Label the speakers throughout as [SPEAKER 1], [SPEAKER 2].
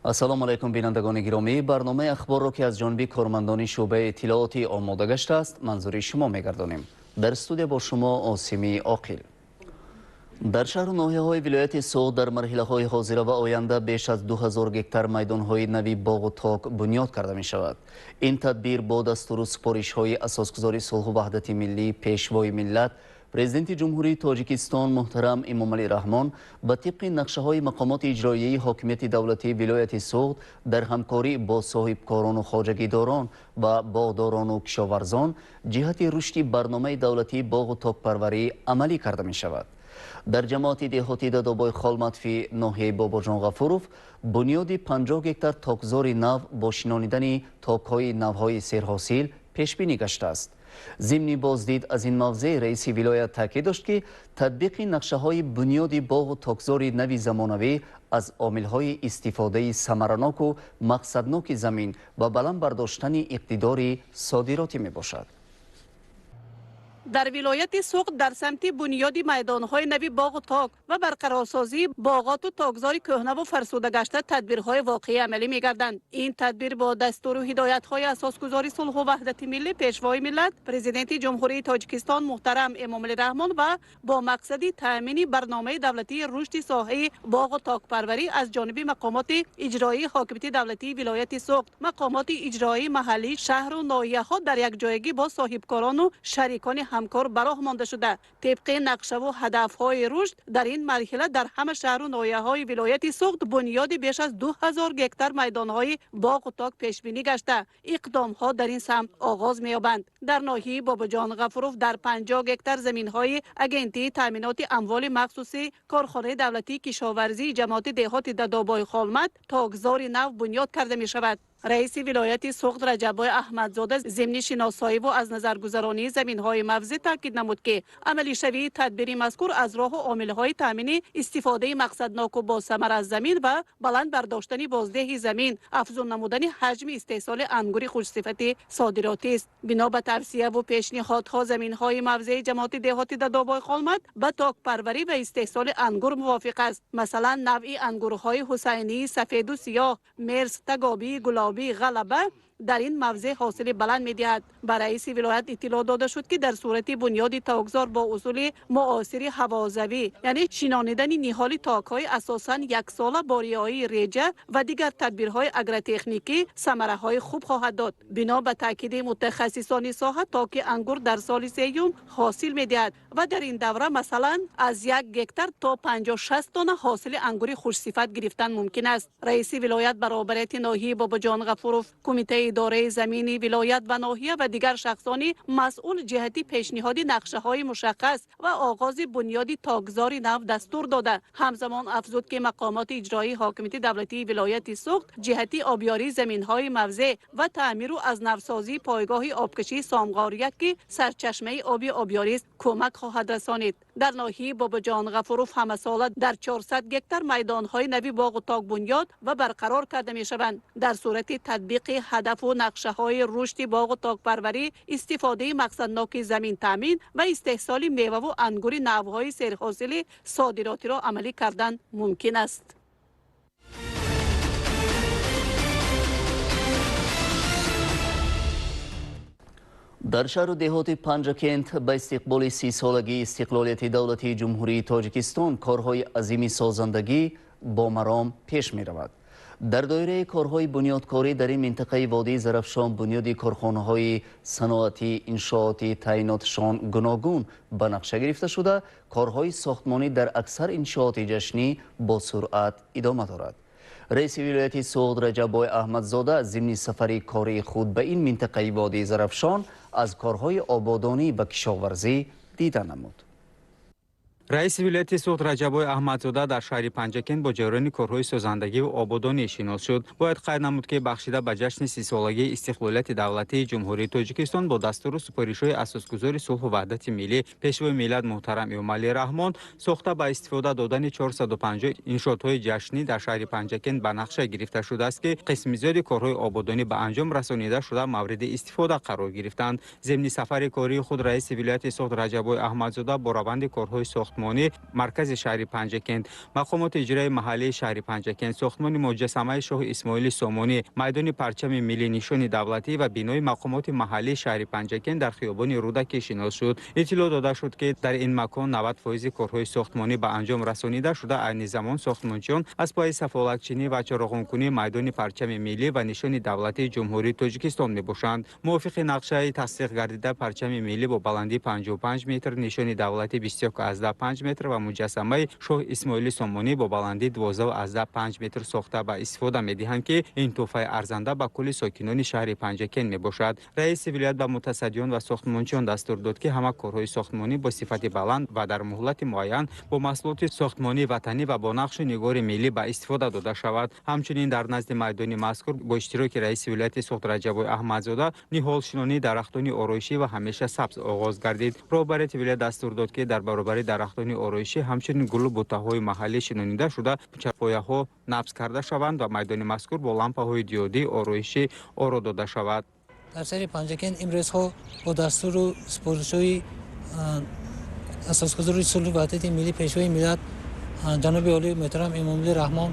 [SPEAKER 1] ассалому алайкум бинандагони гиромӣ. барномаи ахборро ки аз ҷониби кормандони шуъбаи иттилооти омода гаштааст манзури шумо мегардонем. дар студия бо шумо Осими Оқил. дар шаҳру ноҳияҳои вилояти Суғд дар марҳилаҳои ҳозира ва оянда беш аз 2000 гектар майдонҳои нави боғу ток бунёд карда мешавад. ин тадбир бо дастуру супоришҳои асосгузори сулҳу ваҳдати миллӣ пешвои миллат президенти ҷумҳурии Тоҷикистон муҳтарам Эмомалӣ Раҳмон ба тибқи нақшаҳои мақомоти иҷроияи ҳокимияти давлатии вилояти Суғд дар ҳамкорӣ бо соҳибкорону хоҷагидорон ва боғдорону кишоварзон ҷиҳати рушди барномаи давлатии боғу токпарварӣ амалӣ карда мешавад. дар ҷамоати деҳотии Додобои Холматфи ноҳияи Бобоҷон Ғафуров бунёди 50 гектар токзори нав бо шинонидани токҳои навҳои серҳосил пешбинӣ гаштааст. зимни боздид аз ин мавзеъ раиси вилоят таъкид дошт ки татбиқи нақшаҳои бунёди боғу токзори нави замонавӣ аз омилҳои истифодаи самараноку мақсадноки замин ва баланд бардоштани иқтидори содиротӣ мебошад.
[SPEAKER 2] дар вилояти Суғд дар самти бунёди майдонҳои нави боғу ток ва барқарорсозии боғоту токзори кӯҳнаву фарсуда гашта тадбирҳои воқеӣ амалӣ мегарданд. ин тадбир бо дастуру ҳидоятҳои асосгузори сулҳу ваҳдати миллӣ пешвои миллат президенти ҷумҳурии Тоҷикистон муҳтарам Эмомалӣ Раҳмон ва бо мақсади таъмини барномаи давлатии рушди соҳаи боғу токпарварӣ аз ҷониби мақомоти иҷроии ҳокимияти давлатии вилояти Суғд, мақомоти иҷроии маҳаллӣ, шаҳру ноҳияҳо дар якҷоягӣ бо соҳибкорону шарикони ҳамкор бароҳ монда шуда тибқи нақшаву ҳадафҳои рушд дар ин марҳила дар ҳама шаҳру ноҳияҳои вилояти Суғд бунёди беш аз 2000 гектар майдонҳои боғу ток пешбинӣ гашта иқдомҳо дар ин самт оғоз меёбанд. дар ноҳияи Бобоҷон Ғафуров дар 50 гектар заминҳои агентии таъминоти амволи махсусӣ корхонаи давлатии кишоварзии ҷамоати деҳоти Додобои Холмат токзори нав бунёд карда мешавад. раиси вилояти Суғд Раҷаббой Аҳмадзода зимни шиносоиву аз назаргузаронии заминҳои мавзеъ таъкид намуд ки амалишавии тадбири мазкур аз роҳу омилҳои таъмини истифодаи мақсадноку босамара аз замин ва баланд бардоштани боздеҳи замин афзун намудани ҳаҷми истеҳсоли ангури хушсифати содиротист. бино ба тавсияву пешниҳодҳо заминҳои мавзеи ҷамоати деҳоти Додобои Холмат ба токпарварӣ ва истеҳсоли ангур мувофиқ аст. масалан навъи ангурҳои ҳусайнии сафеду сиёҳ, мерс, тагобии гулобии ғалаба дар ин мавзеъ ҳосили баланд медиҳад. ба раиси вилоят иттилоъ дода шуд ки дар сурати бунёди токзор бо усули муосири ҳавозавӣ яъне шинонидани ниҳоли токҳои асосан яксола бо риояи реҷа ва дигар тадбирҳои агротехникӣ самараҳои хуб хоҳад дод. бино ба таъкиди мутахассисони соҳа токи ангур дар соли сеюм ҳосил медиҳад ва дар ин давра масалан аз 1 гектар то 50-60 тонна ҳосили ангури хушсифат гирифтан мумкин аст. раиси вилоят баробарияти ноҳияи Бобоҷон Ғафуров кумитаи идораи замини вилоят ва ноҳия ва дигар шахсони масъул ҷиҳати пешниҳоди нақшаҳои мушаххас ва оғози бунёди токзори нав дастур дода ҳамзамон афзуд ки мақомоти иҷроии ҳокимияти давлатии вилояти Суғд ҷиҳати обёрии заминҳои мавзеъ ва таъмиру аз навсозии пойгоҳи обкашии Сомғорият ки сарчашмаи оби обёрист кӯмак хоҳад расонид. дар ноҳияи Бобоҷон Ғафуров ҳамасола дар 400 гектар майдонҳои нави боғу ток бунёд ва барқарор карда мешаванд. дар сурати татбиқи ҳадафу нақшаҳои рушди боғу токпарварӣ истифодаи мақсадноки замин таъмин ва истеҳсоли меваву ангури навъҳои серҳосили содиротиро амалӣ кардан мумкин аст.
[SPEAKER 1] дар шаҳру деҳоти Панҷакент ба истиқболи 30-солагии истиқлолияти давлатии ҷумҳурии Тоҷикистон корҳои азими созандагӣ бо маром пеш меравад. дар доираи корҳои бунёдкорӣ дар ин минтақаи водии Зарафшон бунёди корхонаҳои саноатӣ иншооти таъйинотшон гуногун ба нақша гирифта шуда корҳои сохтмонӣ дар аксар иншооти ҷашнӣ бо суръат идома дорад. раиси вилояти Суғд Раҷаббой Аҳмадзода зимни сафари кории худ ба ин минтақаи водии Зарафшон аз корҳои ободонӣ ва кишоварзӣ дида намуд.
[SPEAKER 3] раиси вилояти Суғд Раҷаббой Аҳмадзода дар шаҳри Панҷакент бо ҷараёни корҳои созандагиву ободонӣ шинос шуд. бояд қайд намуд ки бахшида ба ҷашни 30-солагии истиқлолияти давлатии ҷумҳурии Тоҷикистон бо дастуру супоришҳои асосгузори сулҳу ваҳдати миллӣ пешвои миллат муҳтарам Эмомалӣ Раҳмон сохта ба истифода додани 450 иншоотҳои ҷашнӣ дар шаҳри Панҷакент ба нақша гирифта шудааст ки қисми зиёди корҳои ободонӣ ба анҷом расонида шуда мавриди истифода қарор гирифтанд. зимни сафари кории худ раиси вилояти Суғд Раҷаббой Аҳмадзода бо раванди корҳои сохтмонӣ ساختمانی مرکز شهر پنجکند، مقامات اجرایی محلی شهر پنجکند، ساختمان مجسمه شاه اسماعیل سامانی، میدان پرچم ملی نشان دولتی و بینای مقامات محلی شهر پنجکند در خیابان رودک شناس شد. اطلاع داده شد که در این مکان 90% کارهای ساختمانی به انجام رسانیده شده. عین زمان ساختمانچیان از پای سفالکچینی و چراغانکنی میدان پرچم ملی و نشان دولتی جمهوری تاجیکستان میباشند. موافق نقشه تصدیق گردیده پرچم ملی با بلندی 55 متر، نشان دولتی 21.5 متر و مجسمه شاه اسماعیل سامانی با بلندی 12.5 متر ساخته به استفاده میدهند که این تحفه ارزنده به کل ساکنان شهر پنجکند میباشد. رئیس ولایت به متصدیان و ساختمانچیان دستور داد که همه کارهای ساختمانی با صفت بلند و در مهلت معین با محصولات ساختمانی وطنی و با نقش نگار ملی به استفاده داده شود. همچنین در نزد میدان مذکور با اشتراک رئیس ولایت سوخت رجب احمدزاده نهال شنانی درختان آرایشی و همیشه سبز آغاز گردید. رهبر ولایت دستور داد که در برابر درختان آرایشی همچنین گل و بوته‌های محلی شنانیده شده پایه‌ها نصب کرده شوند و میدان مذکور با لامپ‌های دیودی آرایشی آرا داده شود.
[SPEAKER 4] در شهر پنجکند امروزها با دستور و سپارش‌های اساسگذار صلح و وحدت ملی پیشوای ملت جناب عالی محترم امام رحمان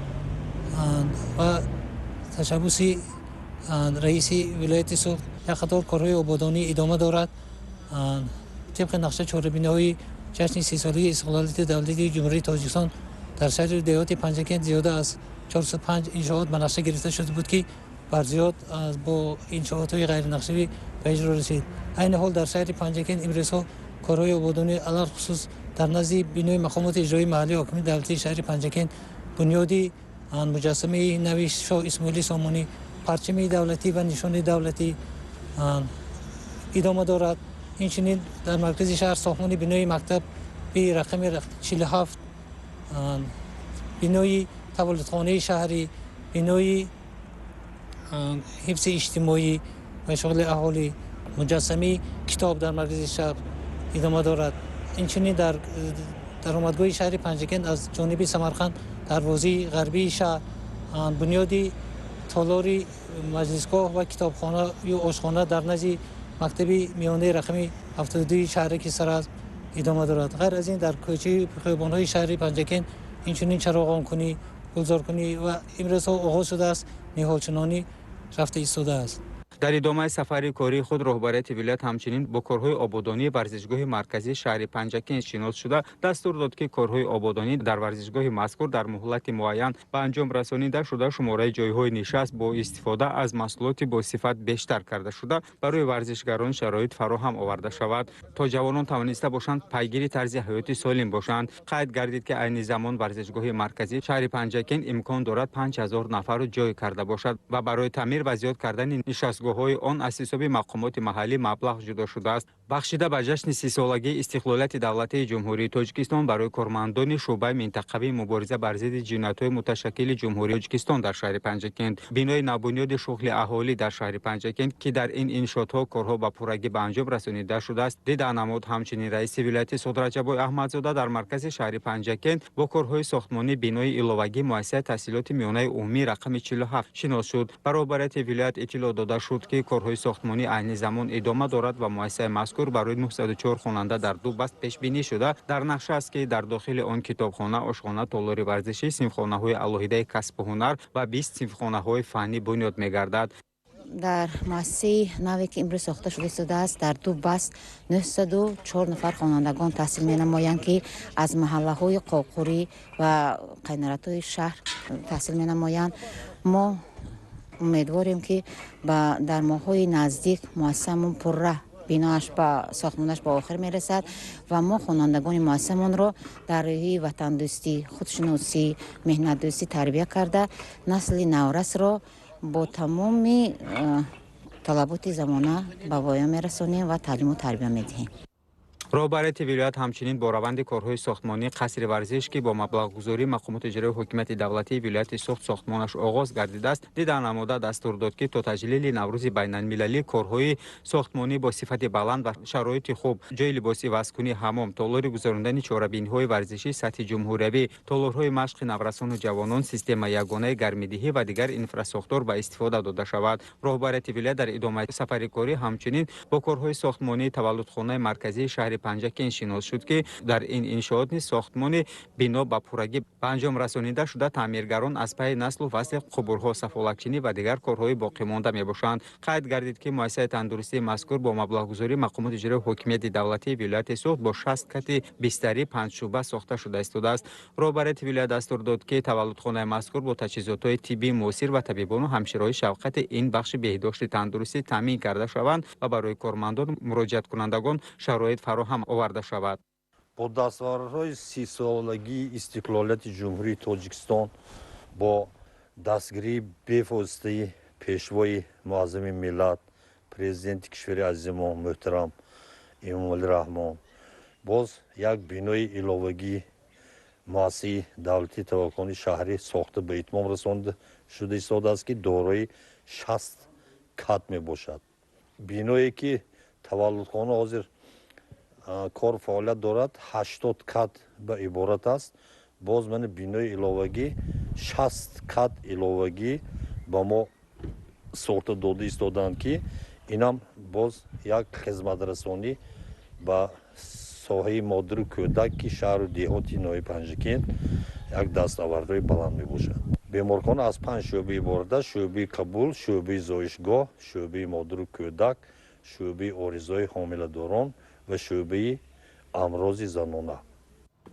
[SPEAKER 4] و تشبث رئیس ولایت سوخت یک خطار کارهای آبادانی ادامه دارد. طبق نقشه چهاربینه‌های جشن 30 ساله استقلالیت دولتی جمهوری تاجیکستان در شهر دیهات پنجکند زیاده از 405 انشاءات به نقشه گرفته شده بود که بر زیاد با انشاءات‌های غیر نقشه‌ای به اجرا رسید. عین حال در شهر پنجکند امروزها کارهای آبادانی علاوه خصوص در نزد بینای مقامات اجرایی محلی حاکم دولتی شهر پنجکند بنیادی مجسمه نوی شاه اسماعیل سامانی، پرچم دولتی و نشان دولتی ادامه دارد. اینچنین در مرکز شهر ساختمان بینای مکتب به رقم 47، بینای تولدخانه شهری، بینای حفظ اجتماعی و شغل اهالی، مجسمه کتاب در مرکز شهر ادامه دارد. اینچنین در درآمدگاه شهر پنجکند از جانب سمرقند دروازه غربی شهر بنیادی تالار مجلسگاه و کتابخانه یا آشخانه در نزد مکتب میانه رقم 72 شهرک سرز ادامه دارد. غیر از این در کوچه خیابان‌های شهر پنجکند اینچنین چراغانکنی، گلزارکنی و امروزها آغاز شده است. نهالچنانی رفته ایستاده است.
[SPEAKER 3] در ادامه سفر کاری خود رهبریت ولایت همچنین با کارهای آبادانی ورزشگاه مرکزی شهر پنجکند شناس شده دستور داد که کارهای آبادانی در ورزشگاه مذکور در مهلت معین به انجام رسانیده شده. شماره جایهای نشست با استفاده از محصولات با صفت بیشتر کرده شده برای ورزشگران شرایط فراهم آورده شود تا جوانان توانسته باشند پیگیر طرز حیات سالم باشند. قید گردید که عین زمان ورزشگاه مرکزی شهر پنجکند امکان دارد 5000 نفر را جای کرده باشد و برای تعمیر و زیاد کردن نشستگاه های آن از حساب مقامات محلی مبلغ جدا شده است. بخشیده به جشن 30 سالگی استقلالیت دولتی جمهوری تاجیکستان برای کارمندان شعبه منطقوی مبارزه بر ضد جنایت‌های متشکل جمهوری تاجیکستان در شهر پنجکند، بینای نوبنیاد شغل اهالی در شهر پنجکند که در این انشاءات‌ها کارها به پورگی به انجام رسانیده شده است، دیده نمود. همچنین رئیس ولایت سوخت رجب احمدزاده در مرکز شهر پنجکند با کارهای ساختمانی بینای الوگی مؤسسه تحصیلات میانه عمومی رقم 47 شناس شد. برابریت ولایت اطلاع داده شد که کارهای ساختمانی عین زمان ادامه دارد و مؤسسه مذکور برای 904 خواننده در 2 بست پیش بینی شده. در نقشه است که در داخل آن کتابخانه، آشخانه، تالار ورزشی، صنفخانه‌های الهیده کسب و هنر و 20 صنفخانه‌های فنی بنیاد می‌گردد.
[SPEAKER 5] در مؤسسه نوی که امروز ساخته شده است در 2 بست 904 نفر خوانندگان تحصیل می‌نمایند که از محله‌های قاقوری و قینرات‌های شهر تحصیل می‌نمایند. ما امیدواریم که در ماه‌های نزدیک مؤسسه‌مون پرره بیناش با ساختمانش به آخر میرسد و ما خوانندگان مؤسسه‌مون رو در راهی وطن دوستی، خودشناسی، مهنت دوستی تربیت کرده نسل نورس رو با تمام طلبات زمانه به پایان میرسونیم و تعلیم و تربیت میدهیم.
[SPEAKER 3] رهبریت ولایت همچنین با روند کارهای ساختمانی قصر ورزش که با مبلغ گذاری مقامات اجرایی حکومت دولتی ولایت سوخت ساختمانش آغاز گردیده است، دیده نموده دستور داد که تا تجلیل نوروز بین المللی کارهای ساختمانی با صفت بلند و شرایط خوب، جای لباسی واسکنی حمام، تالار گذراندن چهاربین‌های ورزشی سطح جمهوری، تالارهای مشق نورسان و جوانان، سیستم یگانه گرمایدهی و دیگر اینفراستراکتور به استفاده داده شود. رهبریت ولایت در ادامه سفر کاری همچنین با کارهای ساختمانی تولدخانه مرکزی شهر پنجکین شناس شد که در این انشاءات نیز ساختمان بنا با پورگی به انجام رسانیده شده. تعمیرگران از پی نسل و فصل قبورها، سفالکچینی و دیگر کارهای باقی مانده میباشند. قید گردید که مؤسسه تندرستی مذکور با مبلغ‌گذاری مقامات اجرایی حاکمیت دولتی ولایت سوخت با 60 کت بستری 5 شعبه ساخته شده است. رهبر ولایت دستور داد که تولدخانه مذکور با تجهیزات طبی موثر و طبیبان و همشیرهای شفقت این بخش بهداشت تندرستی تامین کرده شوند و برای کارمندان مراجعت کنندگان شرایط فراهم آورده شود.
[SPEAKER 6] با دستاوردهای 30 سالگی استقلالیت جمهوری تاجیکستان با دستگیری بفرسته پیشوای معظم ملت پرزیدنت کشور عزیز ما محترم امامعلی رحمان باز یک بینای علاوگی مؤسسه دولتی توکلی شهری ساخته به اتمام رسانده شده ایستاده است که دارای 60 کات می باشد. بینایی که تولدخانه حاضر کار فعالیت دارد 80 کات به عبارت است. باز من بینای علاوگی 60 کات علاوگی با ما ساخته داده ایستادند که اینم باز یک خدمت رسانی با ساحه مادر و کودک که شهر و دیهاتی نوی پنجکین یک دستاوردهای بلند می باشد. بیمارخانه از 5 شعبه عبارت است: شعبه قبول، شعبه زایشگاه، شعبه مادر و کودک، شعبه آرزوی حامله‌داران و شعبه امراض زنانه.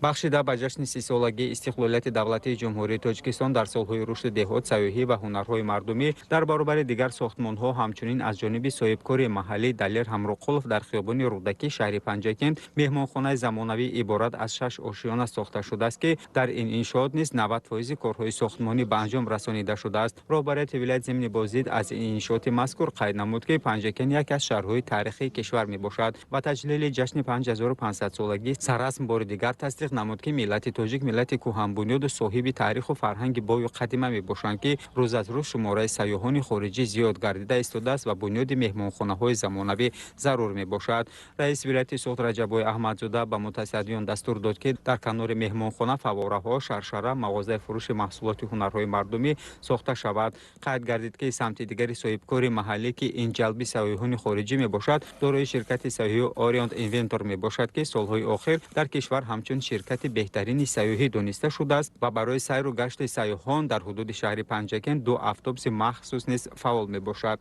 [SPEAKER 3] بخشیده به جشن 30 سالگی استقلالیت دولتی جمهوری تاجیکستان در سالهای رشد دهات، سیاحی و هنرهای مردمی در برابر دیگر ساختمانها همچنین از جانب صاحبکار محلی دلیر همروقلوف در خیابان رودکی شهر پنجکین مهمانخانه زمانوی عبارت از 6 آشیانه ساخته شده است که در این انشاءات نیز 90% کارهای ساختمانی به انجام رسانیده شده است. رهبر ولایت ضمن بازدید از این انشاءات مذکور قید نمود که پنجکین یک از شهرهای تاریخی کشور میباشد و تجلیل جشن 5500 سالگی سررسم بار دیگر تصدیق نمود که ملت تاجیک ملت کهن بنیاد و صاحب تاریخ و فرهنگ بای و قدیمه میباشند که روز از روز شماره سیاحان خارجی زیاد گردیده ایستاده است و بنیاد مهمانخانه‌های زمانوی ضرور میباشد. رئیس ولایت سوخت رجبای احمدزاده به متصدیان دستور داد که در کنار مهمانخانه فواره‌ها، شرشره، مغازه فروش محصولات هنرهای مردمی ساخته شود. قید گردید که سمت دیگر صاحبکار محلی که این جلب سیاحان خارجی میباشد دارای شرکت سیاحی اوریانت اینونتور میباشد که سالهای اخیر در کشور همچون شرکت بهترین سیاحی دانسته شده است و برای سیر و گشت سیاحان در حدود شهر پنجکین 2 اتوبوس مخصوص نیز فعال می باشد.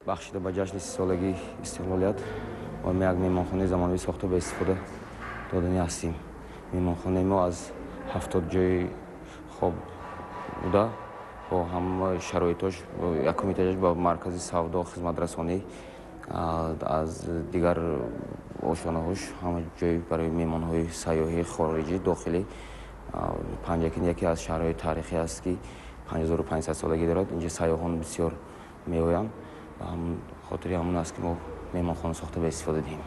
[SPEAKER 7] بخشیده به جشن 30 سالگی استقلالیت و ما یک مهمانخانه زمانوی ساخته به استفاده دادنی هستیم. مهمانخانه ما از 70 جای خواب بوده با هم شرایطش یک کمیته با مرکز سودا خدمت رسانی از دیگر آشیانه‌هاش همه جای برای مهمان‌های سیاحی خارجی داخلی. پنجکین یکی از شهرهای تاریخی است که 5500 سالگی دارد. اینجا سیاحان بسیار می‌آیند و همون خاطری همون است که ما مهمانخانه ساخته به استفاده دهیم.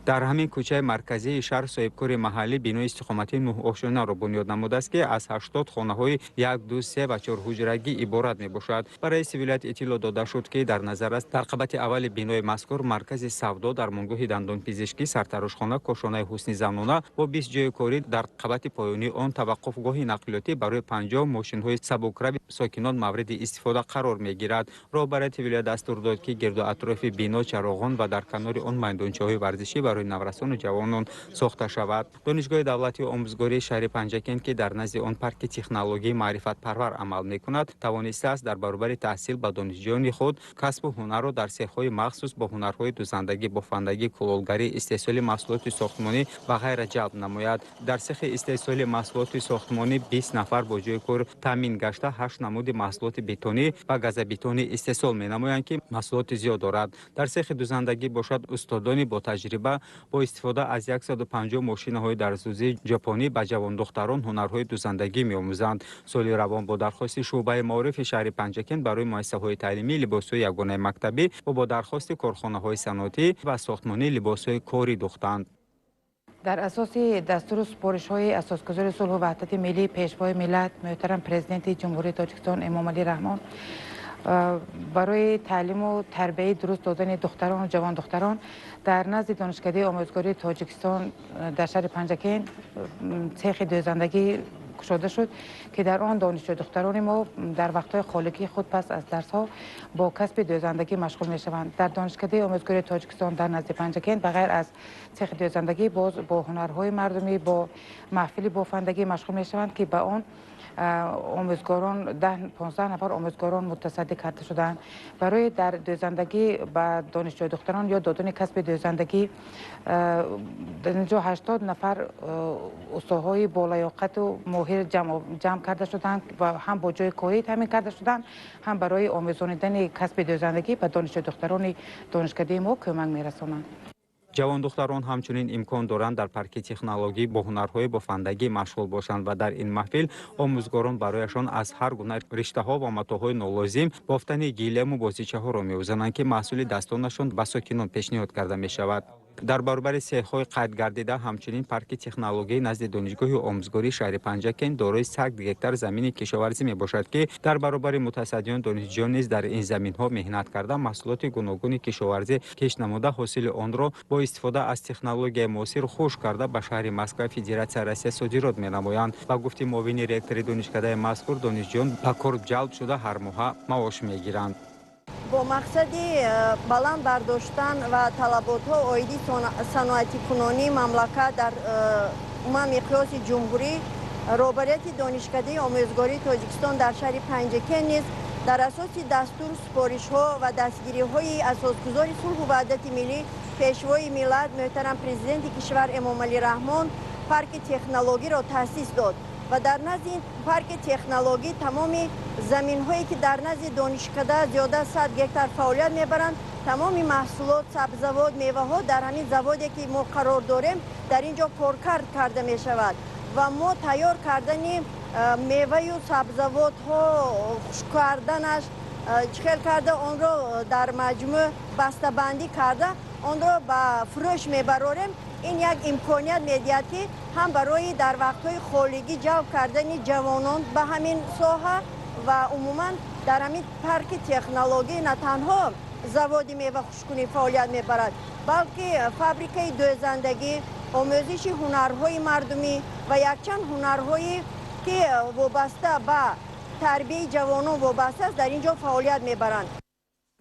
[SPEAKER 3] در همین کوچه مرکزی شهر صاحبکار محلی بینای استقامتی 9 آشیانه را بنیاد نموده است که از 80 خانه‌های 1، 2، 3 و 4 حجرگی عبارت میباشد. برای ولایت اطلاع داده شد که در نظر است در قبط اول بینای مذکور مرکز سودا، درمانگاه دندان پزشکی، سرتراشخانه، کاشانه حسنی زنانه با 20 جای کاری، در قبط پایانی آن توقفگاه نقلیاتی برای 50 ماشین‌های سبکروی ساکنان مورد استفاده قرار میگیرد. رهبر ولایت دستور داد که گرد و اطراف بنا چراغان و در کنار آن میدانچه‌های ورزشی برای نورسان و جوانان ساخته شود. دانشگاه دولتی آموزگاری شهر پنجکین که در نزد آن پارک تکنولوژی معرفت پرور عمل میکند توانسته است در برابر تحصیل به دانشجویان خود کسب و هنر را در سیخ‌های مخصوص با هنرهای دوزندگی، بافندگی، کلالگری، استحصال محصولات ساختمانی و غیره جلب نماید. در سیخ استحصال محصولات ساختمانی 20 نفر با جای کار تامین گشته 8 نمود محصولات بتونی و گاز بتونی استحصال می‌نمایند که محصولات زیاد دارد. در سیخ دوزندگی باشد استادانی با تجربه با استفاده از 150 ماشین‌های درزوزی ژاپنی به جوان دختران هنرهای دوزندگی می‌آموزند. سال روان با درخواست شعبه معارف شهر پنجکین برای مؤسسه‌های تعلیمی لباس‌های یگانه مکتبی و با درخواست کارخانه‌های صنعتی و ساختمانی لباس‌های کاری دوختند.
[SPEAKER 8] در اساس دستور سپارش‌های اساسگذار صلح و وحدت ملی پیشوای ملت محترم پرزیدنت جمهوری تاجیکستان امامعلی رحمان برای تعلیم و تربیت درست دادن دختران و جوان دختران در نزد دانشکده آموزگاری تاجیکستان در شهر پنجکین سیخ دوزندگی گشوده شد که در آن دانشجو دختران ما در وقت‌های خالگی خود پس از درس‌ها با کسب دوزندگی مشغول می‌شوند. در دانشکده آموزگاری تاجیکستان در نزد پنجکند بغیر از سیخ دوزندگی باز با هنرهای مردمی با محفل بافندگی مشغول می‌شوند که به آن آموزگاران 10-15 نفر آموزگاران متصدی کرده شدند. برای در دوزندگی به دانشجو دختران یا دادن کسب دوزندگی در اینجا 80 نفر استادهای بالیاقت و ماهر جمع کرده شدند و هم با جای کاری تامین کرده شدند، هم برای آموزاندن کسب دوزندگی به دانشجو دختران دانشکده ما کمک می‌رسانند.
[SPEAKER 3] جوان دختران همچنین امکان دارند در پارک تکنولوژی با هنرهای بافندگی مشغول باشند و در این محفل آموزگاران برایشان از هر گونه رشته‌ها و متاهای نولازم بافتن گیلم و بازیچه‌ها را می‌آموزند که محصول دستانشان به ساکنان پیشنهاد کرده می‌شود. در برابر سیخ‌های قید گردیده همچنین پارک تکنولوژی نزد دانشگاه آموزگاری شهر پنجکند دارای 100 گکتار زمین کشاورزی میباشد که در برابر متصدیان دانشجویان نیز در این زمین‌ها مهنت کرده محصولات گوناگون کشاورزی کش نموده حاصل آن را با استفاده از تکنولوژی معاصر خشک کرده به شهر مسکو فدراسیون روسیه صادرات می‌نمایند. با گفته معاون رکتور دانشکده مذکور دانشجویان به کار جلب شده هر ماه معاش می‌گیرند.
[SPEAKER 9] با مقصد بلند برداشتن و طلبات عایدی صنعتی کنونی مملکت در مقیاس جمهوری رهبریت دانشکده آموزگاری تاجیکستان در شهر پنجکند نیز در اساس دستور سپارش‌ها و دستگیری‌های اساسگذار صلح و وحدت ملی پیشوای ملت محترم پرزیدنت کشور امامعلی رحمان پارک تکنولوژی را تأسیس داد و در نزد این پارک تکنولوژی تمام زمین‌هایی که در نزد دانشکده زیاده 100 گکتار فعالیت می‌برند، تمام محصولات سبزیجات میوه‌ها در همین زوادی که ما قرار داریم در اینجا کارکرد کرده می‌شود و ما تیار کردن میوه و سبزیجات ها خشک کردنش چخیل کرده آن را در مجموع بسته بندی کرده آن را به فروش میبراریم. این یک امکانیت میدهد که هم برای در وقتهای خالگی جلب کردن جوانان به همین ساحه و عموما در همین پارک تکنولوژی نه تنها زواد میوه خشکونی فعالیت میبرد بلکه فابریکه دوزندگی، آموزش هنرهای مردمی و یکچند هنرهایی که وابسته به تربیت جوانان وابسته است در اینجا فعالیت میبرند.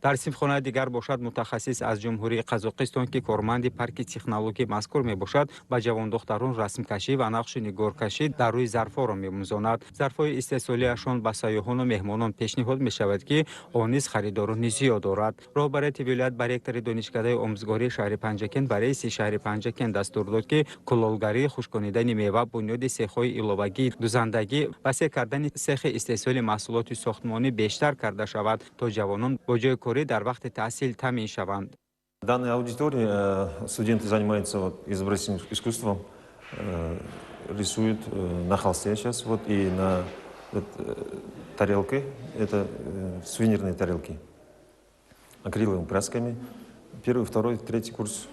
[SPEAKER 3] در صنفخانه دیگر باشد متخصص از جمهوری قزاقستان که کارمند پارک تکنولوژی مذکور می باشد با جوان دختران رسم کشی و نقش نگار کشی در روی ظرفها را می‌آموزاند. ظرفهای استحصالیشان به سیاحان و مهمانان پیشنهاد می شود که آن نیز خریداران زیاد دارد. رهبریت ولایت به رکتور دانشکده آموزگاری شهر پنجکند برای رئیس شهر پنجکند دستور داد که کلالگری، خشکانیدن میوه، بنیاد سیخ‌های ایلوگی، دوزندگی، وسیع کردن سیخ استحصال محصولات ساختمانی بیشتر کرده شود تا جوانان با جای در وقت تحصیل تامین شوند.
[SPEAKER 10] Данная аудитория студенты занимаются изобразительным искусством, рисуют на холсте сейчас вот и на тарелке, это сувенирные тарелки, акриловыми красками. Первый, второй, третий курс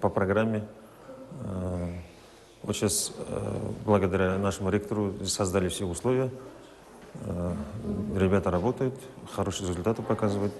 [SPEAKER 10] по программе. Вот сейчас благодаря нашему ректору создали все условия. Ребята работают, хорошие результаты показывают.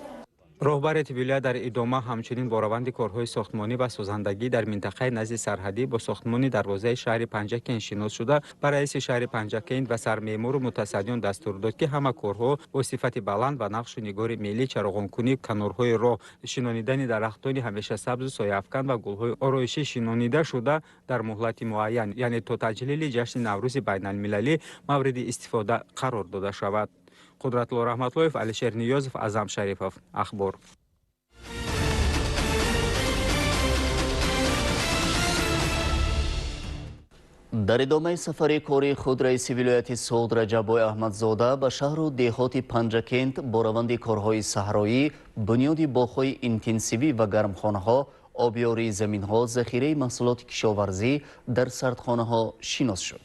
[SPEAKER 3] رهبریت ولایت در ادامه همچنین با روند کارهای ساختمانی و سازندگی در منطقه نزد سرحدی با ساختمان دروازه شهر پنجکند شناس شده برای رئیس شهر پنجکند و سرمعمار و متصدیان دستور داد که همه کارها با صفت بلند و نقش و نگار ملی چراغانکنی کنارهای راه، شنانیدن درختان همیشه سبز و سایه‌افکن و گل‌های آرایشی شنانیده شده در مهلت معین یعنی تا تجلیل جشن نوروز بین‌المللی مورد استفاده قرار داده شود. قدرت‌الله رحمت‌اللهیف، علیشیر نیازов, Azam Sharipov. اخبار.
[SPEAKER 1] در ادامه سفر کاری خود رئیس ولایت سوغد رجبای احمدزاده به شهر و دهات پنجکند با روند کارهای صحرایی، بنیاد باغ‌های اینتنسیوی و گرمخانه‌ها، آبیاری زمین‌ها، ذخیره محصولات کشاورزی در سردخانه‌ها شناس شد.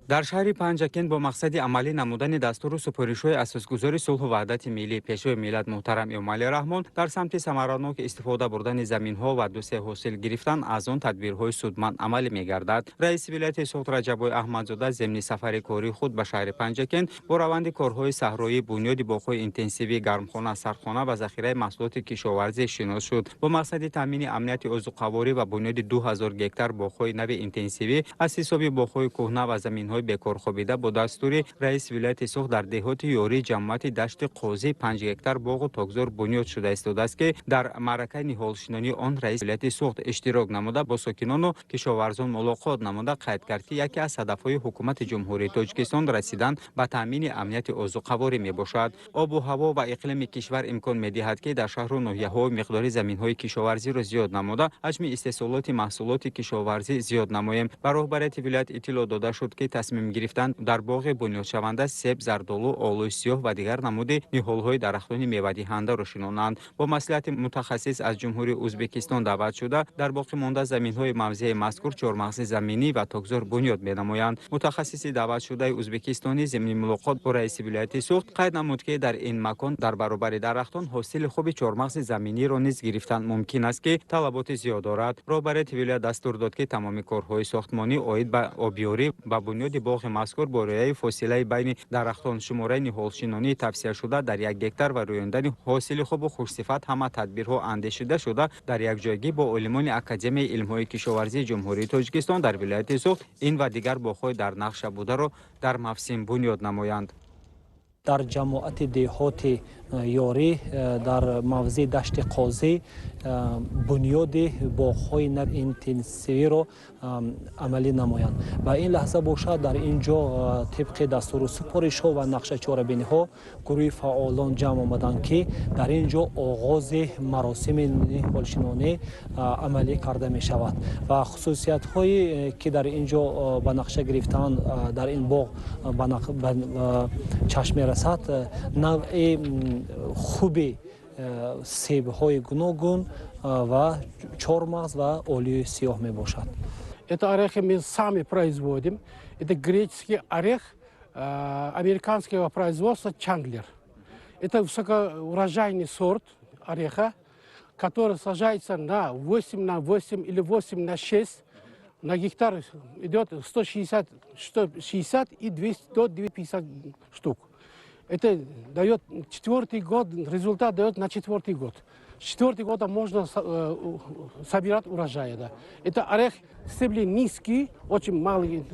[SPEAKER 3] در شهر پنجکند با مقصد عملی نمودن دستور و سپارش‌های اساسگذار صلح و وحدت ملی پیشوای ملت محترم امامعلی رحمان در سمت ثمراناک استفاده بردن زمین‌ها و دوسه حاصل گرفتن از آن تدبیرهای سودمند عمل می‌گردد. رئیس ولایت سوغد رجبای احمدزاده ضمن سفر کاری خود به شهر پنجکند با روند کارهای صحرایی، بنیاد باغ‌های اینتنسیوی، گرمخانه، سردخانه و ذخیره محصولات کشاورزی شناس شد با مقصد تامین امنیت عضوقواری و بنیاد 2000 گکتار باغ‌های نو اینتنسیوی از حساب باغ‌های کهنه و زمین‌های заминҳои бекорхобида бо дастури раис вилояти суғд дар деҳоти ёрии ҷамоати дашти қозӣ 5 гектар боғу тогзор бунёд шуда истодааст ки дар маъракаи ниҳолшинонии он раис вилояти суғд иштирок намуда бо сокинону кишоварзон мулоқот намуда қайд кард ки яке аз ҳадафҳои ҳукумати ҷумҳурии Тоҷикистон расидан ба таъмини амнияти озуқаворӣ мебошад. Обу ҳаво ва иқлими кишвар имкон медиҳад ки дар шаҳру ноҳияҳо миқдори заминҳои кишоварзиро зиёд намуда ҳаҷми истеҳсолоти маҳсулоти кишоварзӣ зиёд намоем. Ба роҳбарияти вилоят иттилоъ дода шуд ки тасмим гирифтан дар боғи бунёдшаванда себ, зардолу, олӯи сиёҳ ва дигар намуди ниҳолҳои дарахтони мевадиҳандаро шинонанд. Бо маслиҳати мутахассис аз ҷумҳурии Ӯзбекистон даъват шуда дар боқӣ монда заминҳои мавзеи мазкур чормағзи заминӣ ва тогзор бунёд менамоянд. Мутахассиси даъватшудаи ӯзбекистонӣ зимни мулоқот бо раиси вилояти суғд қайд намуд ки дар ин макон дар баробари дарахтон ҳосили хуби чормағзи заминиро низ гирифтан мумкин аст ки талаботи зиёд дорад. Роҳбарияти вилоят дастур дод ки тамоми корҳои сохтмонӣ оид ба обёрӣ ба бунёди боғи мазкур бо риояи фосилаи байни дарахтон шумораи ниҳолшинонии тавсияшуда дар 1 гектар ва рӯёндани ҳосили хубу хушсифат ҳама тадбирҳо андешида шуда дар якҷойгӣ бо олимони Академияи илмҳои кишоварзии ҷумҳурии Тоҷикистон дар вилояти суғд ин ва дигар боғҳои дар нақша бударо дар мавсим бунёд намоянд.
[SPEAKER 11] дар ҷамоати деҳоти ёрӣ дар мавзеи дашти қозӣ бунёди боғҳои интенсивиро амалӣ намоянд. Ва ин лаҳза бошад дар ин ҷо тибқи дастуру супоришҳо ва нақшачорабиниҳо гурӯҳи фаъолон ҷамъ омаданд ки дар ин ҷо оғози маросими ниҳолшинонӣ амалӣ карда мешавад. Ва хусусиятҳои ки дар ин ҷо ба нақша гирифтаанд дар ин боғ ба чашм мерасад навъи хуби себҳои гуногун ва чормағз ва олиёи сиёҳ мебошад.
[SPEAKER 12] Это орехи мы сами производим. Это греческий орех американского производства Чандлер. Это высокоурожайный сорт ореха, который сажается на 8 на 8 или 8 на 6. На гектар идет 160 и 200 до 250 штук. Это дает 4-й год, результат дает на 4-й год. С 4-й года можно собирать урожай. Да. Это орех, стебли низкие, очень малые,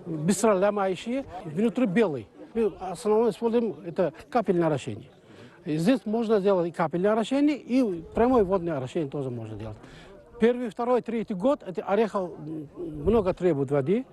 [SPEAKER 12] быстро ломающие, внутри белый. Мы основном используем это капельное орошение. Здесь можно сделать и капельное орошение, и прямое водное орошение тоже можно делать. Первый, второй, третий год это орехов много требует воды.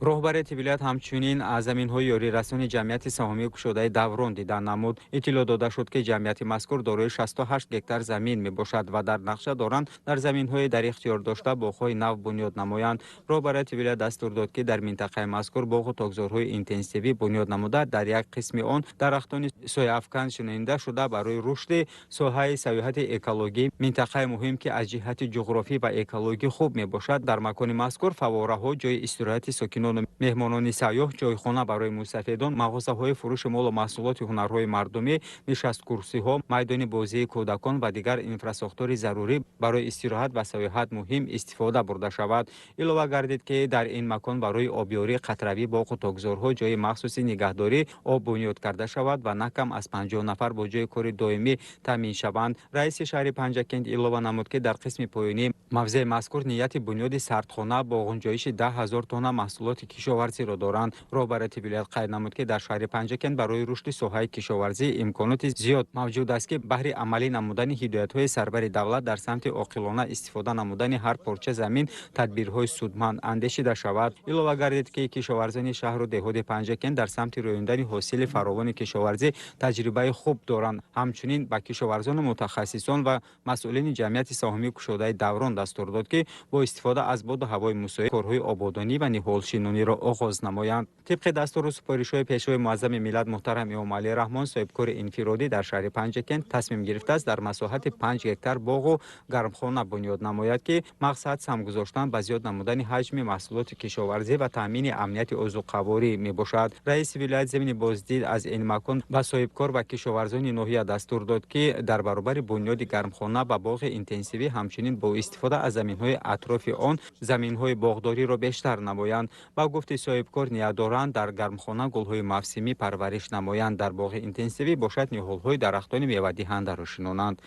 [SPEAKER 3] роҳбарияти вилоят ҳамчунин аз заминҳои ёрирасони ҷамъияти саҳомии кушодаи Даврон дидан намуд. иттилоъ дода шуд ки ҷамъияти мазкур дорои 68 гектар замин мебошад ва дар нақша доранд дар заминҳои дар ихтиёр дошта боғҳои нав бунёд намоянд. роҳбарияти вилоят дастур дод ки дар минтақаи мазкур боғу тогзорҳои интенсивӣ бунёд намуда дар як қисми он дарахтони сояафкан шинонида шуда барои рушди соҳаи сайёҳати экологӣ минтақаи муҳим ки аз ҷиҳати ҷуғрофӣ ва экологӣ хуб мебошад дар макони мазкур фаввораҳо ҷои истироҳати сокинони меҳмонони сайёҳ, ҷойхона барои мусафедон, мағозаҳои фурӯши молу маҳсулоти ҳунарҳои мардумӣ, нишасткурсиҳо, майдони бозии кӯдакон ва дигар инфрасохтори зарурӣ барои истироҳат ва сайёҳат муҳим истифода бурда шавад. Илова гардид ки дар ин макон барои обёрӣ қатравӣ боғу тогзорҳо ҷои махсуси нигаҳдорӣ об бунёд карда шавад ва на кам аз 50 нафар бо ҷои кори доимӣ таъмин шаванд. раиси шаҳри Панҷакент илова намуд ки дар қисми поёнӣ мавзеи мазкур нияти бунёди сардхона бо ғунҷоиши 10 000 тонна маҳсулоти кишоварзиро доранд. роҳбарияти вилоят қайд намуд ки дар шаҳри Панҷакент барои рушди соҳаи кишоварзӣ имконоти зиёд мавҷуд аст ки баҳри амалӣ намудани ҳидоятҳои сарбари давлат дар самти оқилона истифода намудани ҳар порча замин тадбирҳои судманд андешида шавад. илова гардид ки кишоварзони шаҳру деҳоти Панҷакент дар самти рӯёндани ҳосили фаровони кишоварзӣ таҷрибаи хуб доранд. ҳамчунин ба кишоварзону мутахассисон ва масъулини ҷамъияти саҳомии кушодаи Даврон дастур дод ки бо истифода аз боду ҳавои мусоид корҳои ободонӣ ва ниҳолшинониро оғоз намоянд. тибқи дастуру супоришҳои пешвои муаззами миллат муҳтарам Эмомалӣ Раҳмон соҳибкори инфиродӣ дар шаҳри Панҷакент тасмим гирифтааст дар масоҳати 5 гектар боғу гармхона бунёд намояд ки мақсад сам гузоштан ба зиёд намудани ҳаҷми маҳсулоти кишоварзӣ ва таъмини амнияти озуқаворӣ мебошад. раиси вилоят зимни боздид аз ин макон ба соҳибкор ва кишоварзони ноҳия дастур дод ки дар баробари бунёди гармхона ба боғи интенсивӣ ҳамчунин бо истифода аз заминҳои атрофи он заминҳои боғдориро бештар намоянд. ба гуфти соҳибкор ниятдоранд дар гармхона гулҳои мавсимӣ парвариш намоянд, дар боғи интенсивӣ бошад ниҳолҳои дарахтони мевадиҳандаро шинонанд.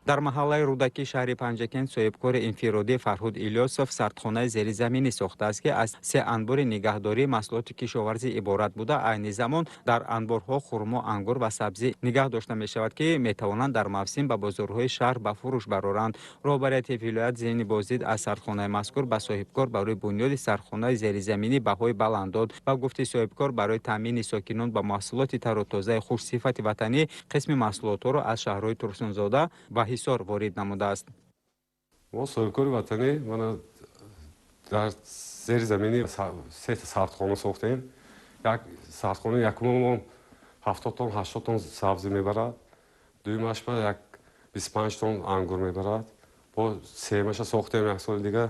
[SPEAKER 3] дар маҳаллаи рӯдаки шаҳри Панҷакент соҳибкори инфиродӣ Фарҳуд Илёсов сардхонаи зеризаминӣ сохтааст, ки аз 3 анбори нигаҳдории маҳсулоти кишоварзӣ иборат буда, айни замон дар анборҳо хурмо, ангур ва сабзӣ нигоҳ дошта мешавад, ки метавонанд дар мавсим ба бозорҳои шаҳр ба фурӯш бароранд. Роҳбарияти вилоят Зейни Бозид аз сардхонаи мазкур ба соҳибкор барои бунёди сардхонаи зеризаминӣ баҳои баланд дод. Ба гуфти соҳибкор, барои таъмини сокинон ба маҳсулоти тару тозаи хушсифати ватанӣ қисми маҳсулотҳоро аз шаҳрҳои Турсунзода ва Ҳисор ворид намудааст.
[SPEAKER 13] мо соҳибкори ватанӣ мана дар зери заминӣ 3 сардхона сохтем. Як сардхона якумон 70 тонн 80 тонн сабзӣ мебарад, дуюмаш ба як 25 тонн ангур мебарад. бо сеюмаша сохтем, як соли дигар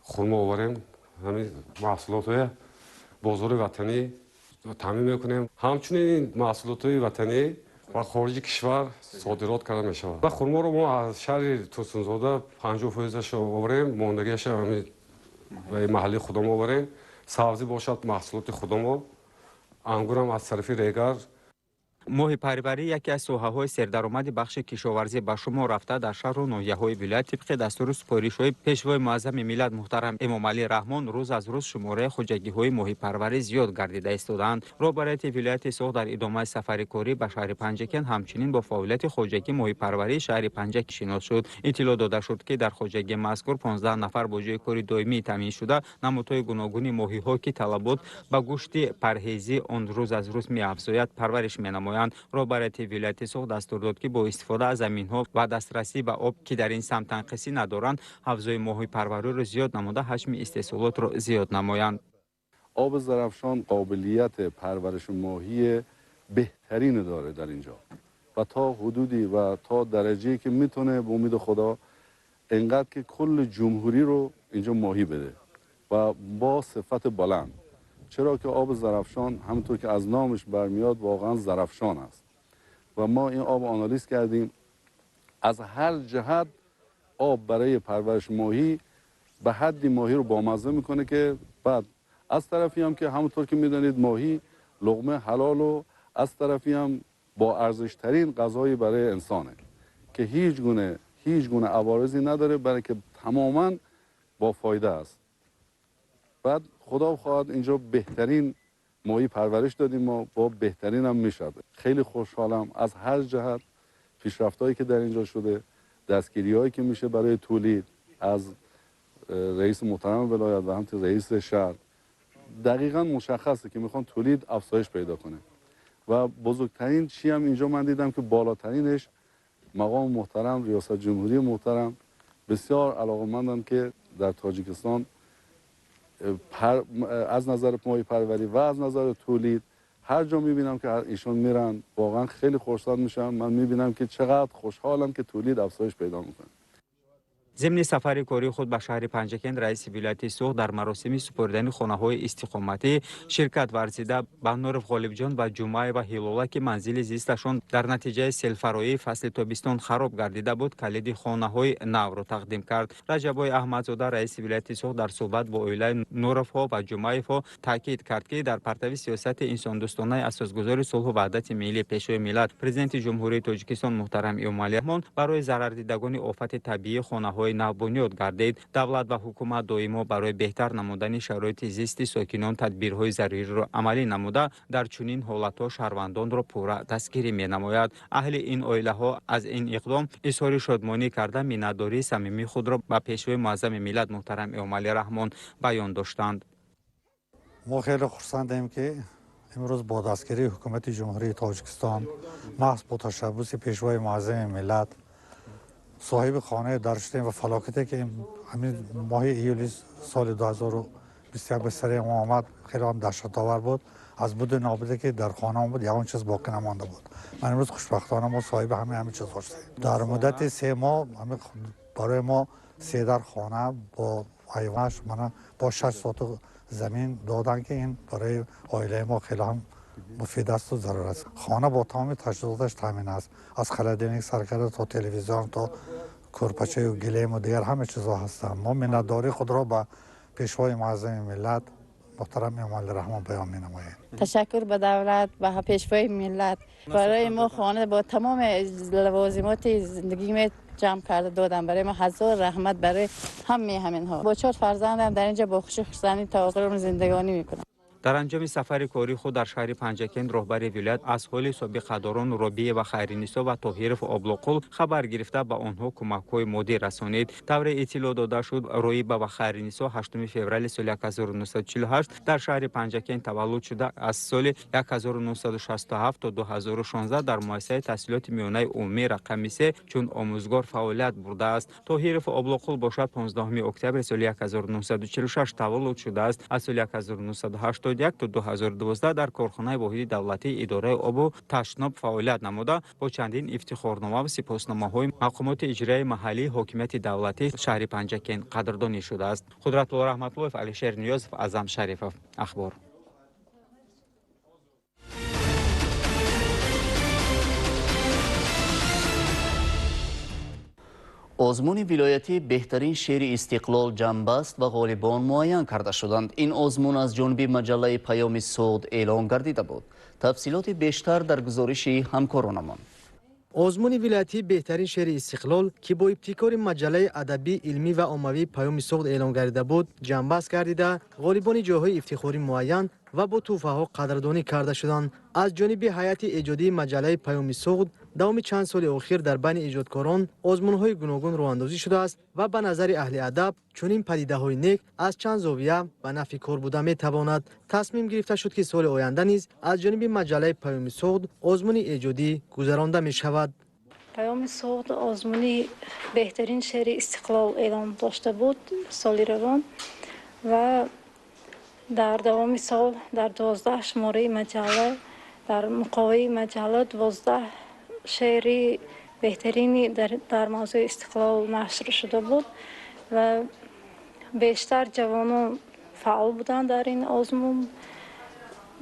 [SPEAKER 13] хурмо оварем. ҳамин маҳсулотҳои бозори ватанӣ таъмин мекунем. ҳамчунин ин маҳсулотҳои ватанӣ ба хориҷи кишвар содирот карда мешавад. Ба хурморо мо аз шаҳри Турсунзода 50% оварем, мондагиаша маҳаллии худомо оварем. Сабзӣ бошад маҳсулоти худомо, ангурам аз тарафи регар.
[SPEAKER 3] моҳи парварӣ яке аз соҳаҳои сердаромади бахши кишоварзӣ ба шумор рафта, дар шаҳру ноҳияҳои вилоят тибқи дастури супоришҳои пешвои муаззами миллат муҳтарам Эмомалӣ Раҳмон рӯз аз рӯз шумораи хуҷагиҳои моҳи парварӣ зиёд гардида истодаанд. Роҳбарияти вилояти Соғ дар идомаи сафари корӣ ба шаҳри Панҷакент ҳамчунин бо фаъолияти хоҷагии моҳи парварии шаҳри Панҷак шинос шуд. иттилоъ дода шуд, ки дар хоҷагии мазкур 15 нафар бо ҷойи кори доимӣ таъмин шуда намудҳои гуногуни моҳиҳо, ки талабот ба гӯшти парҳезӣ он рӯз аз рӯз меафзояд, парвариш менамоянд. роҳбарияти вилояти Соғ дастур дод, ки бо истифода аз заминҳо ва дастрасӣ ба об, ки дар ин самт танқисӣ надоранд, ҳавзои моҳи парвариро зиёд намуда ҳаҷми истеҳсолотро зиёд намоянд.
[SPEAKER 14] آب زرافشان قابلیت پرورش ماهی بهترین داره در اینجا و تا حدودی و تا درجه‌ای که میتونه به امید خدا انقدر که کل جمهوری رو اینجا ماهی بده و با صفت بلند. چرا که آب زرافشان همونطور که از نامش برمیاد واقعا زرافشان است و ما این آب آنالیز کردیم، از هر جهت آب برای پرورش ماهی به حدی ماهی رو بامزه میکنه که بعد از طرفی هم که همونطور که میدونید ماهی لقمه حلال و از طرفی هم با ارزش ترین غذایی برای انسانه که هیچ گونه عوارضی نداره، برای که تماما با فایده است. بعد خدا بخواد اینجا بهترین ماهی پرورش دادیم، ما با بهترین هم میشد. خیلی خوشحالم از هر جهت پیشرفتایی که در اینجا شده، دستگیری‌هایی که میشه برای تولید از رئیس محترم ولایت و همچنین رئیس شهر. دقیقاً مشخصه که میخوان تولید افزایش پیدا کنه و بزرگترین چی هم اینجا من دیدم که بالاترینش مقام محترم ریاست جمهوری محترم بسیار علاقه‌مندن که در تاجیکستان از نظر ماهی پروری و از نظر تولید هر جا میبینم که ایشون میرن واقعا خیلی خوشحال میشم. من میبینم که چقدر خوشحالم که تولید افزایش پیدا میکنه.
[SPEAKER 3] ضمن سفری کاری خود به شهر پنجکند، رئیس ولایت سوغ در مراسم سپردن خانه‌های استقامتی شرکت ورزیده. بهنور غالبجان و جمعه و هیلولا که منزل زیستشان در نتیجه سیل‌فرایی فصل تابستان خراب گردیده بود، کلید خانه‌های نو را تقدیم کرد. رجبای احمدزاده رئیس ولایت سوغ در صحبت با اویلای نورف‌ها و جمعه‌ها تاکید کرد که در پرتو سیاست انسان دوستانه اساسگذار صلح و وحدت ملی پیشوای ملت پرزیدنت جمهوری تاجیکستان محترم امامعلی رحمون برای ضرر دیدگان آفت طبیعی خانه‌های نو بنیاد گردید. دولت و حکومت دائما برای بهتر نمودن شرایط زیست ساکنان تدبیرهای ضروری را عملی نموده، در چنین حالت‌ها شهروندان را پورا دستگیری می‌نماید. اهل این عائله‌ها از این اقدام اظهار شادمانی کرده منتداری صمیمی خود را به پیشوای معظم ملت محترم امامعلی رحمون بیان داشتند.
[SPEAKER 15] ما خیلی خرسندیم که امروز با دستگیری حکومت جمهوری تاجیکستان محض با تشبث پیشوای معظم ملت صاحب خانه در شدیم و فلاکتی که همین ماه ایولی سال 2021 به سر ما آمد خیلی هم دهشت‌آور بود. از بود نابوده که در خانه بود یه چیز باقی نمانده بود. من امروز خوشبختانه ما صاحب همه چیز هستیم. در مدت 3 ماه برای ما 3 در خانه با حیوانش با 6 سوت زمین دادن که این برای عائله ما خیلی هم مفید است و ضرور است. خانه با تمام تجهیزاتش تامین است، از خلدینی سرکرده تا تلویزیون تا کورپچه و گلیم و دیگر همه چیزها هستند. ما منتداری خود را به پیشوای معظم ملت محترم امام رحمان بیان می نماییم.
[SPEAKER 16] تشکر به دولت و پیشوای ملت برای ما خانه با تمام لوازمات زندگی می جمع کرده دادم. برای ما هزار رحمت برای همین ها. با 4 فرزندم در اینجا با خوشی خوشحالی تا آخر زندگانی میکنم.
[SPEAKER 3] در انجام سفر کاری خود در شهر پنجکند رهبر ولایت از حال سابقه‌داران رابیه و خیرنسا و طاهرف آبلاقل خبر گرفته به آنها کمک‌های مادی رسانید. طور اطلاع داده شد رایبه و خیرنسا 8 فوریه سال 1948 در شهر پنجکند تولد شده. از سال 1967 تا 2016 در مؤسسه تحصیلات میانه عمومی رقم 3 چون آموزگار فعالیت برده است. طاهرف آبلاقل باشد 15 اکتبر سال 1946 تولد شده است. از سال 1980 تا 2012 در کارخانه واحد دولتی اداره آب و تشناب فعالیت نموده با چندین افتخارنامه و سپاسنامه‌های مقامات اجرایی محلی حاکمیت دولتی شهر پنجکند قدردانی شده است. قدرت الله رحمت‌الله، علیشیر نیازов، اعظم شریفov. اخبار.
[SPEAKER 1] آزمون ولایتی بهترین شعر استقلال جنبست و غالبان معین کرده شدند. این آزمون از جانب مجله پیام صعود اعلام گردیده بود. تفصیلات بیشتر در گزارش همکارانمان.
[SPEAKER 17] آزمون ولایتی بهترین شعر استقلال که با ابتکار مجله ادبی علمی و عمومی پیام صعود اعلام گردیده بود جنبست گردیده غالبان جاهای افتخاری معین و با تحفه ها قدردانی کرده شدند. از جانب هیئت ایجادی مجله پیام صعود دوام چند سال اخیر در بین ایجادکاران آزمون‌های گوناگون راه‌اندازی شده است و به نظر اهل ادب چنین پدیده‌های نیک از چند زاویه به نفع کار بوده می‌تواند. تصمیم گرفته شد که سال آینده نیز از جانب مجله پیام صعود آزمون ایجادی گذرانده می‌شود.
[SPEAKER 18] پیام صعود آزمون بهترین شعر استقلال اعلام داشته بود سال روان و در دوام سال در 12 شماره مجله در مقاله مجله 12 شعری بهترینی در موضوع استقلال نشر شده بود و بیشتر جوانان فعال بودند در این آزمون.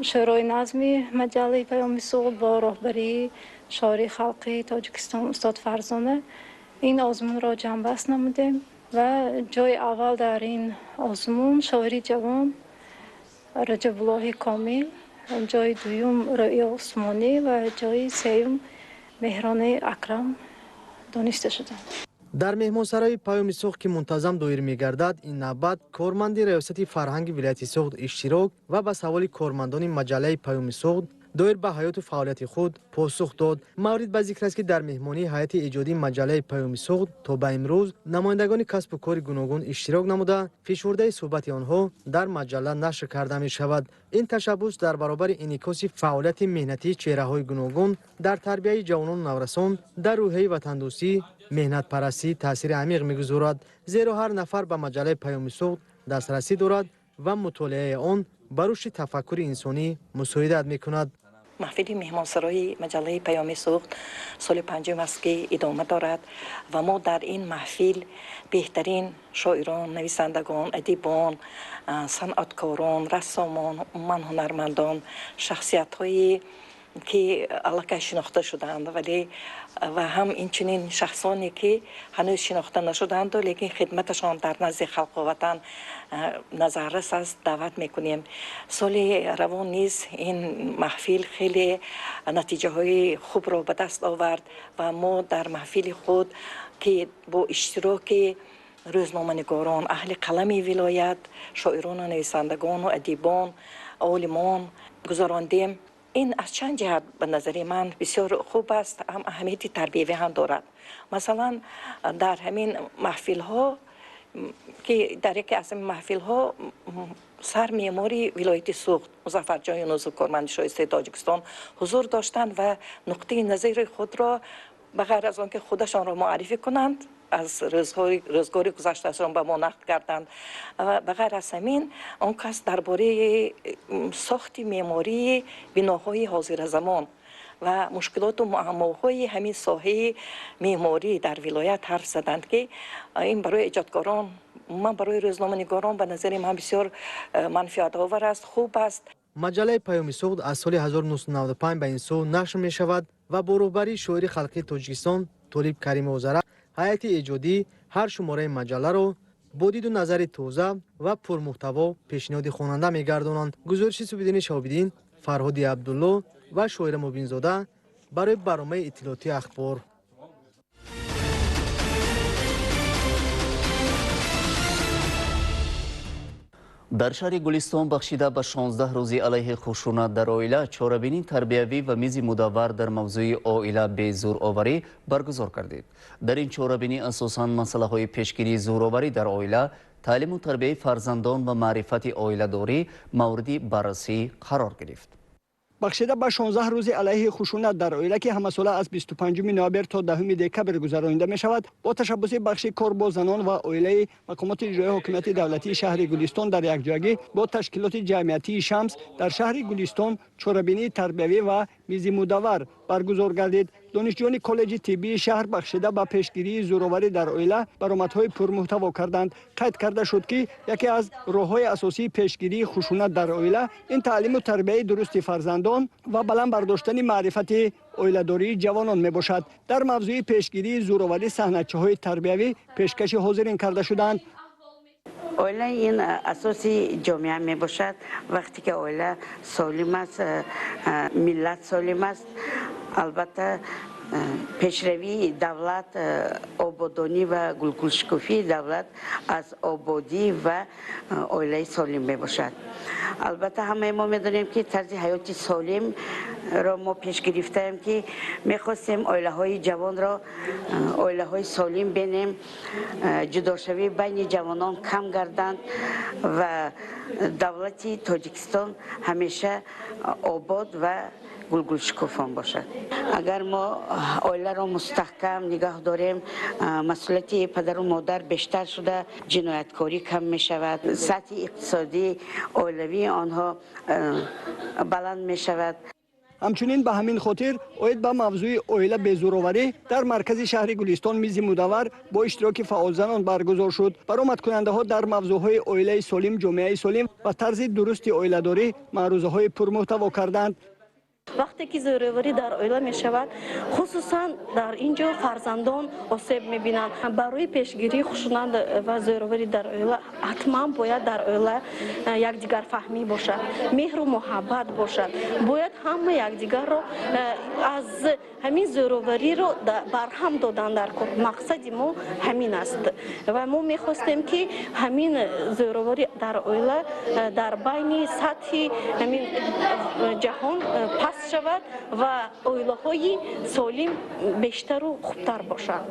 [SPEAKER 18] شورای نظمی مجله پیام صعود با راهبری شاعر خلقی تاجیکستان استاد فرزانه این آزمون را جنبست نمودیم و جای اول در این آزمون شاعری جوان رجب الله کامل، جای دوم رؤیا عثمانی و جای سوم مهران اکرم دانسته شدند.
[SPEAKER 17] در مهمانسرای پیام صعود که منتظم دایر می‌گردد این نوبت کارمند ریاست فرهنگ ولایت صعود اشتراک و به سوال کارمندان مجله پیام صعود دایر به حیات و فعالیت خود پاسخ داد. مورد به ذکر است که در مهمانی هیئت ایجادی مجله پیام صعود تا به امروز نمایندگان کسب و کار گوناگون اشتراک نموده فشرده صحبت آنها در مجله نشر کرده می شود. این تشبث در برابر انعکاس فعالیت مهنتی چهره‌های گوناگون در تربیت جوانان نورسان در روحیه وطن‌دوستی مهنت پرستی تاثیر عمیق می‌گذارد، زیرا هر نفر به مجله پیام صعود دسترسی دارد و مطالعه آن بر رشد تفکر انسانی مساعدت می‌کند.
[SPEAKER 19] محفل مهمانسرای مجله پیام صعود سال 5 است که ادامه دارد و ما در این محفل بهترین شاعران، نویسندگان، ادیبان، صنعتکاران، رسامان، من هنرمندان، شخصیت‌های که علاقه شناخته شدند ولی و هم این چنین شخصانی که هنوز شناخته نشدند لیکن خدمتشان در نزد خلق و وطن نظررس است دعوت میکنیم. سال روان نیز این محفل خیلی نتیجه های خوب را به دست آورد و ما در محفل خود که با اشتراک روزنامه‌نگاران، اهل قلم ولایت، شاعران و نویسندگان و ادیبان، عالمان گذراندیم. این از چند جهت به نظر من بسیار خوب است، هم اهمیت تربیوی هم دارد. مثلا در همین محفل ها که در یکی از محفل ها سر معماری ولایت صعود مظفر جان یونوسov کارمند شایسته تاجیکستان حضور داشتند و نقطه نظر خود را به غیر از آنکه خودشان را معرفی کنند از روزگار گذشتهشان به ما نقل کردند و به غیر از همین آن کس درباره ساخت معماری بناهای حاضر زمان و مشکلات و معماهای همین ساحه معماری در ولایت حرف زدند که این برای ایجادکاران من برای روزنامه‌نگاران به نظر من بسیار منفعت آور است، خوب است.
[SPEAKER 17] مجله پیام صعود از سال 1995 به این سو نشر می شود و با رهبری شاعر خلقی تاجیکستان طالب کریم وزرا هیئت ایجادی هر شماره مجله را با دید و نظر تازه و پرمحتوا پیشنهاد خواننده می‌گردانند. گزارش سپیدین شاهبدین، فرهادی عبدالله و شاعر مبین‌زاده برای برنامه اطلاعاتی اخبار.
[SPEAKER 1] در شهر گلستان بخشیده به 16 روزی علیه خشونت در عائله چاره‌بینی تربیوی و میز مدور در موضوع عائله به زورآوری برگزار کردید. در این چاره‌بینی اساساً مسئله‌های پیشگیری زورآوری در عائله، تعلیم و تربیت فرزندان و معرفت عائله‌داری موردی بررسی قرار گرفت.
[SPEAKER 20] بخشیده به 16 روز علیه خشونت در عائله که همساله از 25 نوامبر تا 10 دکبر گذرانیده می شود، با تشبث بخش کار با زنان و عائله مقامات اجرایی حکومت دولتی شهر گلستان در یکجایی با تشکیلات جمعیتی شمس در شهر گلستان چاره‌بینی تربیوی و میز مدور برگزار گردید. دانشجویان کالج طبی شهر بخشیده به پیشگیری زورآوری در عائله برآمدهای پرمحتوا کردند. قید کرده شد که یکی از راه‌های اساسی پیشگیری خشونت در عائله این تعلیم و تربیت درست فرزندان و بلند برداشتن معرفت عائله‌داری جوانان میباشد. در موضوع پیشگیری زورآوری صحنه‌چی‌های تربیوی پیشکش حاضرین کرده شدند.
[SPEAKER 21] عائله این اساسی جامعه می باشد. وقتی که عائله سالم است، ملت سالم است. البته پیشروی دولت، آبادانی و گلگوشکوفی دولت از آبادی و عائله سالم می باشد. البته همه ما می دانیم که طرز حیات سالم را ما پیش گرفتیم که می خواستیم عائله های جوان را عائله های سالم بینیم، جداشوی بین جوانان کم گردند و دولت تاجیکستان همیشه آباد و گلگوشکوفان باشد. اگر ما عائله را مستحکم نگاه داریم، مسئولیت پدر و مادر بیشتر شده، جنایتکاری کم می شود، سطح اقتصادی عائلوی آنها بلند می شود.
[SPEAKER 20] همچنین به همین خاطر اوید به موضوع عائله به زورآوری در مرکز شهر گلستان میز مدور با اشتراک فعال زنان برگزار شد. برآمد کننده ها در موضوعهای عائله سالم، جامعه سالم و طرز درست عائله‌داری معروضه‌های پرمحتوا کردند.
[SPEAKER 22] وقتی که زورآوری در عائله می شود، خصوصا در اینجا فرزندان آسیب می بینند. برای پیشگیری خشونت و زورآوری در عائله حتما باید در عائله یکدیگر فهمی باشد، مهر و محبت باشد. باید همه یکدیگر را از همین زورآوری رو برهم دادن در کار. مقصد ما همین است و ما می خواستیم که همین زورآوری در عائله در بین سطح همین جهان پس شود و عائله‌های سالم بیشتر و خوبتر باشند.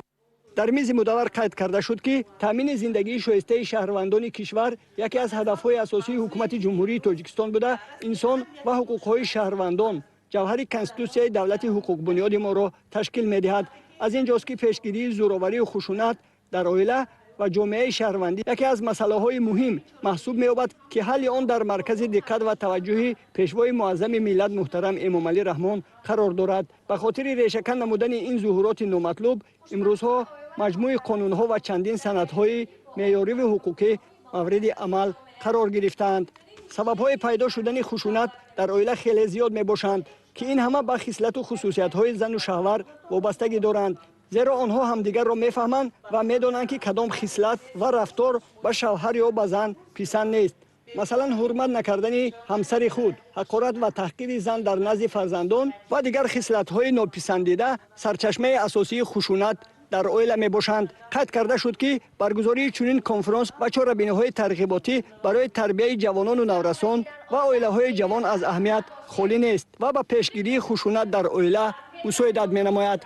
[SPEAKER 20] در میز مدور قید کرده شد که تامین زندگی شایسته شهروندان کشور یکی از هدف‌های اساسی حکومت جمهوری تاجیکستان بوده. انسان و حقوق‌های شهروندان جوهر کنستیتوسیای دولت حقوق بنیاد ما را تشکیل می‌دهد. از اینجاست که پیشگیری زورآوری و خشونت در عائله و جامعه شهروندی یکی از مسائل مهم محسوب می‌یابد که حل آن در مرکز دقت و توجه پیشوای معظم ملت محترم امام علی رحمان قرار دارد. به خاطر ریشه‌کن نمودن این ظهورات نامطلوب، امروزها مجموع قانون‌ها و چندین سندهای معیاری و حقوقی مورد عمل قرار گرفتند. سبب‌های پیدا شدن خشونت در عائله خیلی زیاد میباشند که این همه به خصلت و خصوصیت‌های زن و شوهر وابستگی دارند، زیرا آنها همدیگر را میفهمند و میدانند که کدام خصلت و رفتار به شوهر یا به زن پسند نیست. مثلا حرمت نکردن همسر خود، حقارت و تحقیر زن در نزد فرزندان و دیگر خصلت‌های ناپسندیده سرچشمه اساسی خشونت در عائله میباشند. قید کرده شد که برگزاری چنین کنفرانس و چاره‌بینی‌های ترغیباتی برای تربیت جوانان و نورسان و عائله‌های جوان از اهمیت خالی نیست و به پیشگیری خشونت در عائله مساعدت می‌نماید.